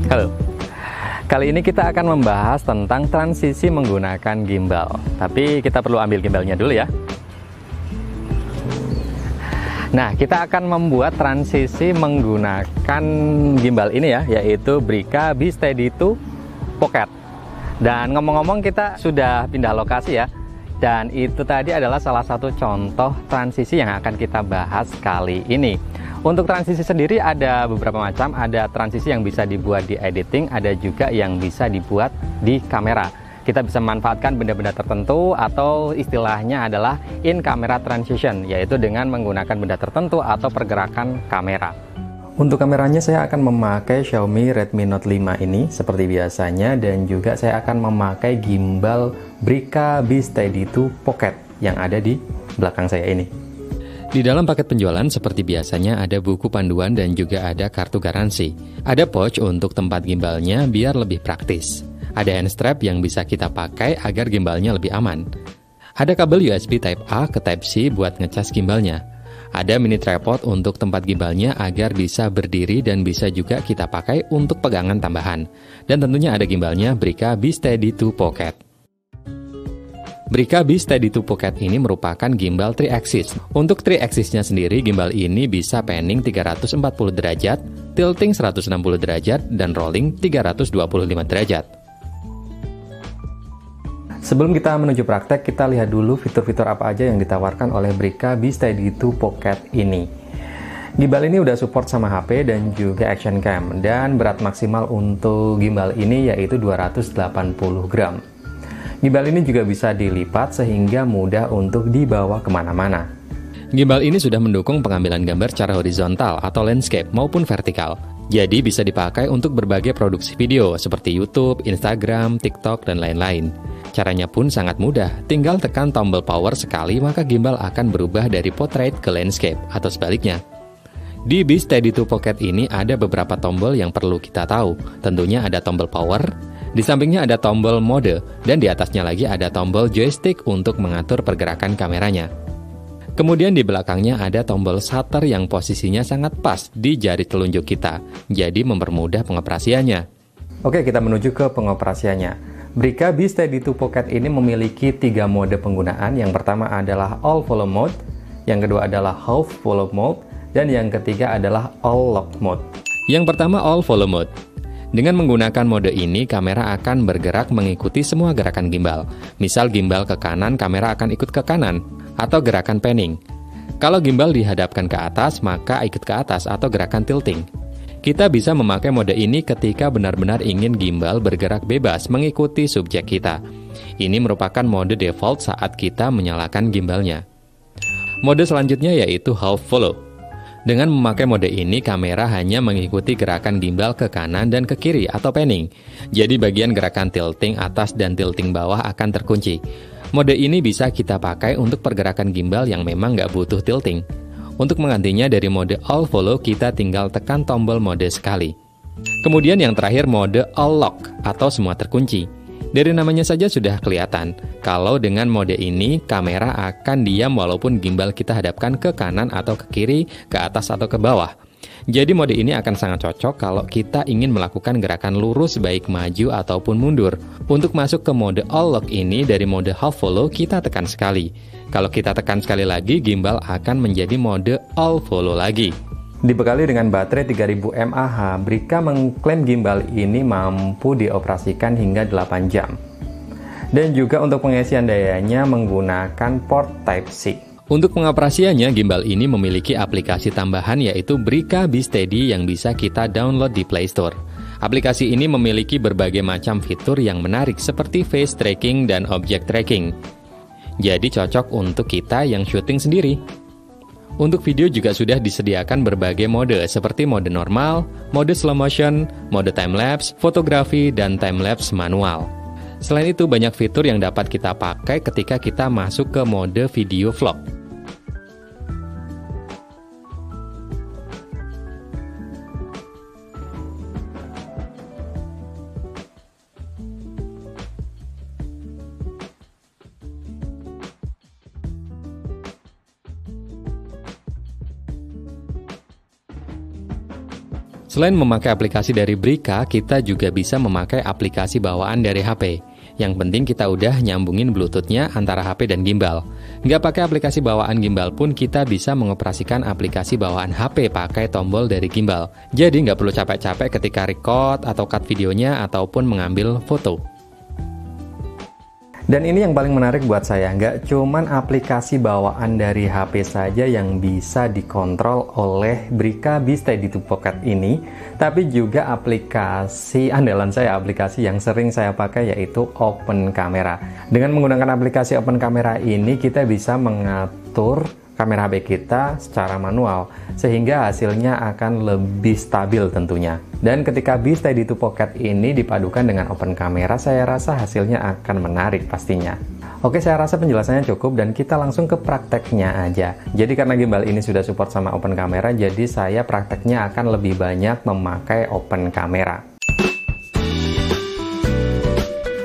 Halo, kali ini kita akan membahas tentang transisi menggunakan gimbal. Tapi kita perlu ambil gimbalnya dulu ya. Nah, kita akan membuat transisi menggunakan gimbal ini ya, yaitu Brica B-Steady2 Pocket. Dan ngomong-ngomong, kita sudah pindah lokasi ya. Dan itu tadi adalah salah satu contoh transisi yang akan kita bahas kali ini. Untuk transisi sendiri ada beberapa macam, ada transisi yang bisa dibuat di editing, ada juga yang bisa dibuat di kamera. Kita bisa memanfaatkan benda-benda tertentu atau istilahnya adalah in camera transition, yaitu dengan menggunakan benda tertentu atau pergerakan kamera. Untuk kameranya saya akan memakai Xiaomi Redmi Note 5 ini seperti biasanya, dan juga saya akan memakai gimbal Brica B-Steady2 Pocket yang ada di belakang saya ini. Di dalam paket penjualan seperti biasanya ada buku panduan dan juga ada kartu garansi. Ada pouch untuk tempat gimbalnya biar lebih praktis. Ada hand strap yang bisa kita pakai agar gimbalnya lebih aman. Ada kabel USB Type A ke Type C buat ngecas gimbalnya. Ada mini tripod untuk tempat gimbalnya agar bisa berdiri dan bisa juga kita pakai untuk pegangan tambahan. Dan tentunya ada gimbalnya Brica B-Steady2 Pocket. Brica B-Steady2 Pocket ini merupakan gimbal 3-axis. Untuk 3-axisnya sendiri, gimbal ini bisa panning 340 derajat, tilting 160 derajat, dan rolling 325 derajat. Sebelum kita menuju praktek, kita lihat dulu fitur-fitur apa aja yang ditawarkan oleh Brica B-Steady2 Pocket ini. Gimbal ini udah support sama HP dan juga action cam, dan berat maksimal untuk gimbal ini yaitu 280 gram. Gimbal ini juga bisa dilipat sehingga mudah untuk dibawa kemana-mana. Gimbal ini sudah mendukung pengambilan gambar secara horizontal atau landscape maupun vertikal. Jadi bisa dipakai untuk berbagai produksi video seperti YouTube, Instagram, TikTok, dan lain-lain. Caranya pun sangat mudah, tinggal tekan tombol power sekali maka gimbal akan berubah dari portrait ke landscape atau sebaliknya. Di B-Steady2 Pocket ini ada beberapa tombol yang perlu kita tahu. Tentunya ada tombol power, di sampingnya ada tombol mode, dan di atasnya lagi ada tombol joystick untuk mengatur pergerakan kameranya. Kemudian di belakangnya ada tombol shutter yang posisinya sangat pas di jari telunjuk kita, jadi mempermudah pengoperasiannya. Oke, kita menuju ke pengoperasiannya. Brica B-Steady2 Pocket ini memiliki 3 mode penggunaan. Yang pertama adalah All Follow Mode, yang kedua adalah Half Follow Mode, dan yang ketiga adalah All Lock Mode. Yang pertama All Follow Mode. Dengan menggunakan mode ini, kamera akan bergerak mengikuti semua gerakan gimbal. Misal gimbal ke kanan, kamera akan ikut ke kanan, atau gerakan panning. Kalau gimbal dihadapkan ke atas, maka ikut ke atas atau gerakan tilting. Kita bisa memakai mode ini ketika benar-benar ingin gimbal bergerak bebas mengikuti subjek kita. Ini merupakan mode default saat kita menyalakan gimbalnya. Mode selanjutnya yaitu Half Follow. Dengan memakai mode ini, kamera hanya mengikuti gerakan gimbal ke kanan dan ke kiri atau panning. Jadi bagian gerakan tilting atas dan tilting bawah akan terkunci. Mode ini bisa kita pakai untuk pergerakan gimbal yang memang nggak butuh tilting. Untuk menggantinya dari mode All Follow, kita tinggal tekan tombol mode sekali. Kemudian yang terakhir mode All Lock atau semua terkunci. Dari namanya saja sudah kelihatan, kalau dengan mode ini, kamera akan diam walaupun gimbal kita hadapkan ke kanan atau ke kiri, ke atas atau ke bawah. Jadi mode ini akan sangat cocok kalau kita ingin melakukan gerakan lurus baik maju ataupun mundur. Untuk masuk ke mode All Lock ini, dari mode Half Follow kita tekan sekali. Kalau kita tekan sekali lagi, gimbal akan menjadi mode All Follow lagi. Dibekali dengan baterai 3000 mAh, Brica mengklaim gimbal ini mampu dioperasikan hingga 8 jam. Dan juga untuk pengisian dayanya menggunakan port Type-C. Untuk pengoperasiannya, gimbal ini memiliki aplikasi tambahan yaitu Brica B-Steady yang bisa kita download di Play Store. Aplikasi ini memiliki berbagai macam fitur yang menarik seperti face tracking dan object tracking. Jadi cocok untuk kita yang syuting sendiri. Untuk video juga sudah disediakan berbagai mode seperti mode normal, mode slow motion, mode time-lapse, fotografi, dan time-lapse manual. Selain itu banyak fitur yang dapat kita pakai ketika kita masuk ke mode video vlog. Selain memakai aplikasi dari Brika, kita juga bisa memakai aplikasi bawaan dari HP. Yang penting kita udah nyambungin Bluetooth-nya antara HP dan gimbal. Nggak pakai aplikasi bawaan gimbal pun kita bisa mengoperasikan aplikasi bawaan HP pakai tombol dari gimbal. Jadi nggak perlu capek-capek ketika record atau cut videonya ataupun mengambil foto. Dan ini yang paling menarik buat saya, nggak cuman aplikasi bawaan dari HP saja yang bisa dikontrol oleh Brika B-Steady2 Pocket ini, tapi juga aplikasi andalan saya, aplikasi yang sering saya pakai yaitu Open Camera. Dengan menggunakan aplikasi Open Camera ini, kita bisa mengatur kamera HP kita secara manual, sehingga hasilnya akan lebih stabil tentunya. Dan ketika B-Steady2 Pocket ini dipadukan dengan Open Camera, saya rasa hasilnya akan menarik pastinya. Oke, saya rasa penjelasannya cukup dan kita langsung ke prakteknya aja. Jadi karena gimbal ini sudah support sama Open Camera, jadi saya prakteknya akan lebih banyak memakai Open Camera.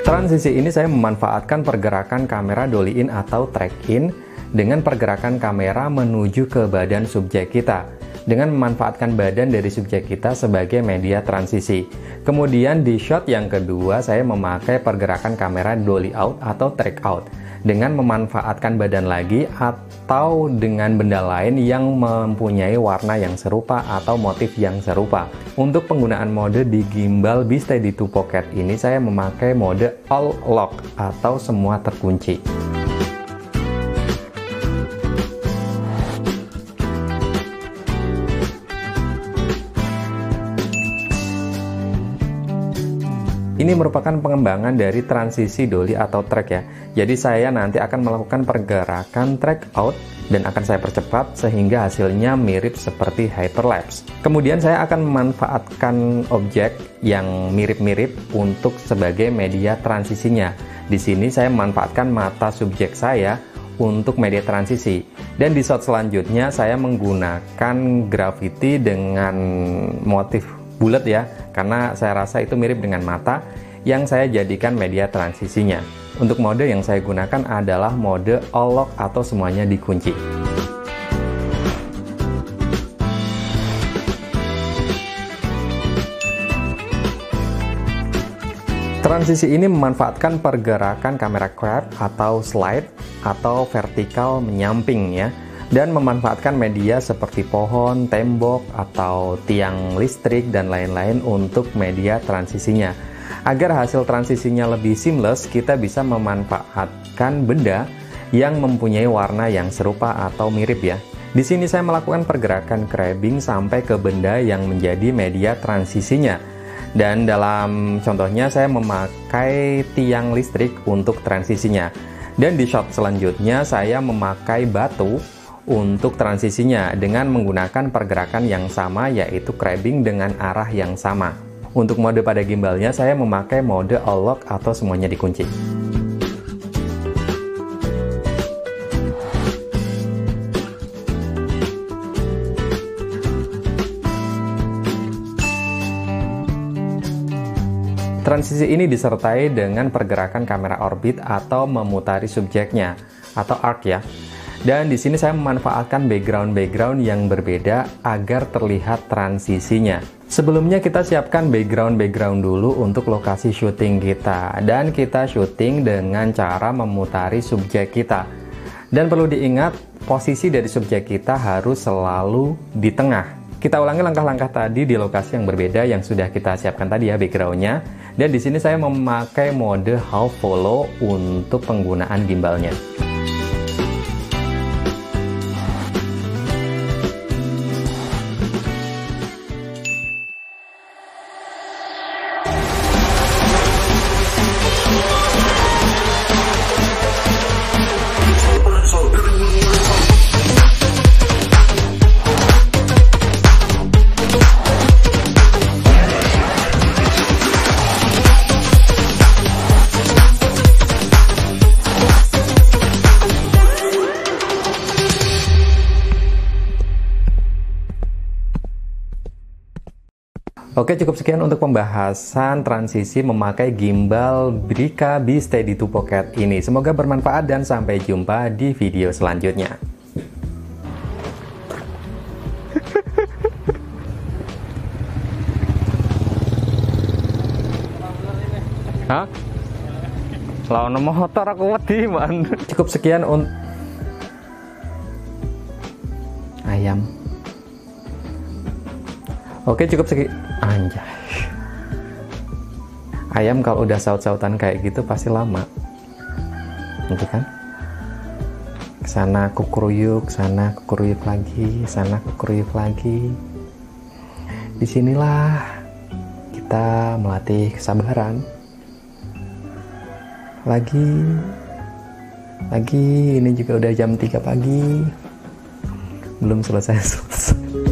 Transisi ini saya memanfaatkan pergerakan kamera dolly in atau track in dengan pergerakan kamera menuju ke badan subjek kita, dengan memanfaatkan badan dari subjek kita sebagai media transisi. Kemudian di shot yang kedua, saya memakai pergerakan kamera dolly out atau track out, dengan memanfaatkan badan lagi atau dengan benda lain yang mempunyai warna yang serupa atau motif yang serupa. Untuk penggunaan mode di gimbal B-Steady2 Pocket ini, saya memakai mode all lock atau semua terkunci. Ini merupakan pengembangan dari transisi dolly atau track ya. Jadi saya nanti akan melakukan pergerakan track out dan akan saya percepat sehingga hasilnya mirip seperti hyperlapse. Kemudian saya akan memanfaatkan objek yang mirip-mirip untuk sebagai media transisinya. Di sini saya memanfaatkan mata subjek saya untuk media transisi. Dan di shot selanjutnya saya menggunakan gravity dengan motif bulat ya, karena saya rasa itu mirip dengan mata yang saya jadikan media transisinya. Untuk mode yang saya gunakan adalah mode all lock atau semuanya dikunci. Transisi ini memanfaatkan pergerakan kamera crab atau slide atau vertikal menyamping ya, dan memanfaatkan media seperti pohon, tembok, atau tiang listrik, dan lain-lain untuk media transisinya. Agar hasil transisinya lebih seamless, kita bisa memanfaatkan benda yang mempunyai warna yang serupa atau mirip ya. Di sini saya melakukan pergerakan crabbing sampai ke benda yang menjadi media transisinya. Dan dalam contohnya saya memakai tiang listrik untuk transisinya. Dan di shot selanjutnya saya memakai batu untuk transisinya dengan menggunakan pergerakan yang sama, yaitu crabbing dengan arah yang sama. Untuk mode pada gimbalnya saya memakai mode all lock atau semuanya dikunci. Transisi ini disertai dengan pergerakan kamera orbit atau memutari subjeknya atau arc ya. Dan di sini saya memanfaatkan background yang berbeda agar terlihat transisinya. Sebelumnya kita siapkan background dulu untuk lokasi syuting kita. Dan kita syuting dengan cara memutari subjek kita. Dan perlu diingat, posisi dari subjek kita harus selalu di tengah. Kita ulangi langkah-langkah tadi di lokasi yang berbeda yang sudah kita siapkan tadi ya backgroundnya. Dan di sini saya memakai mode half follow untuk penggunaan gimbalnya. Oke, cukup sekian untuk pembahasan transisi memakai gimbal Brika B-Steady2 Pocket ini. Semoga bermanfaat dan sampai jumpa di video selanjutnya. Hah? Lawan motor aku wedi, man. Cukup sekian ayam. Oke, cukup sekian. Anjay. Ayam kalau udah saut-sautan kayak gitu pasti lama. Gitu kan? Kesana kukuruyuk, sana kukuruyuk lagi, sana kukuruyuk lagi. Disinilah kita melatih kesabaran. Lagi ini juga udah jam 3 pagi, belum selesai.